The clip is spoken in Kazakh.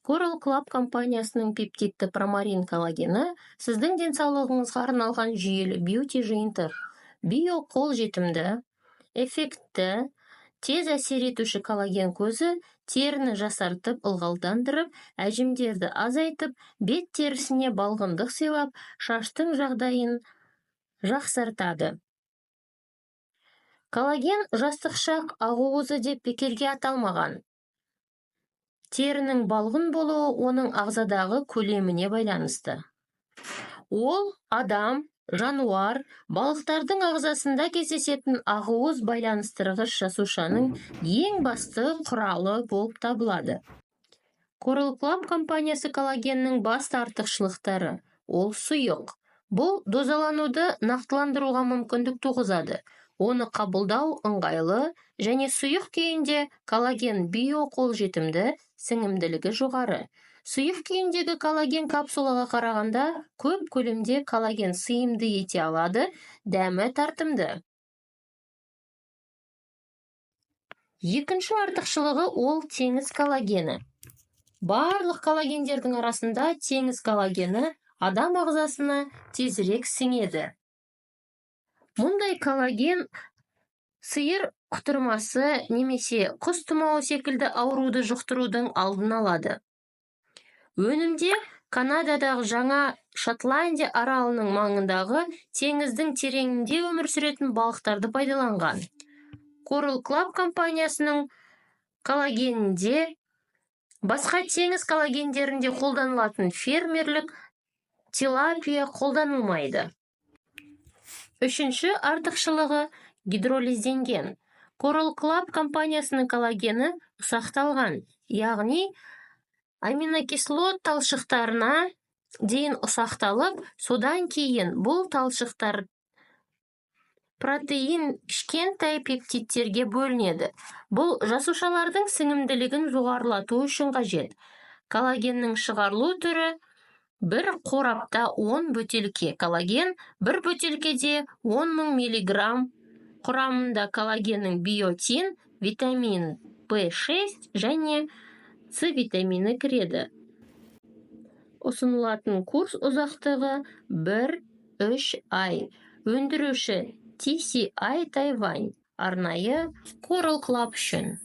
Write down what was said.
Coral Club компаниясының пептидті промарин коллагені сіздің денсаулығыңызға арналған жүйелі бьюти жиынтық. Био қол жетімді, эффектті, тез әсер етуші коллаген көзі теріні жасартып, ылғалдандырып, әжімдерді азайтып, бет терісіне балғындық сыйлап, шаштың жағдайын жақсартады. Коллаген жастықшақ ағуызы деп бекерге аталмаған. Терінің балғын болуы оның ағзадағы көлеміне байланысты. Ол адам, жануар, балықтардың ағзасында кездесетін ағуыз байланыстырғыш жасушаның ең басты құралы болып табылады. Coral Club компаниясы коллагеннің басты артықшылықтары. Ол сұйық. Бұл дозалануды нақтыландыруға мүмкіндік туғызады. Оны қабылдау ыңғайлы және сұйық күйінде коллаген био қолжетімді, сіңімділігі жоғары. Сұйық күйіндегі коллаген капсулаға қарағанда көп көлемде коллаген сыйымды ете алады, дәмі тартымды. Екінші артықшылығы ол теңіз коллагені. Барлық коллагендердің арасында теңіз коллагені адам ағзасына тезірек сіңеді. Мұндай коллаген сиыр құтырмасы немесе құс тұмауы секілді ауруды жұқтырудың алдын алады. Өнімде Канададағы жаңа Шотландия аралының маңындағы теңіздің тереңінде өмір сүретін балықтарды пайдаланған. Coral Club компаниясының коллагенінде басқа теңіз коллагендерінде қолданылатын фермерлік тилапия қолданылмайды. Үшінші артықшылығы гидролизденген. Coral Club компаниясының коллагені ұсақталған, яғни аминокислот талшықтарына дейін ұсақталып, содан кейін бұл талшықтар протеин кішкентай пептидтерге бөлінеді. Бұл жасушалардың сіңімділігін жоғарылату үшін қажет. Коллагеннің шығарылу түрі бір қорапта 10 бөтелке коллаген, бір бөтелкеде 10.000 миллиграмм құрамында коллагеннің биотин, витамин В6 және С витамині кіреді. Ұсынылатын курс ұзақтығы 1-3 ай. Өндіруші TCI Тайвань, арнайы Coral Club үшін.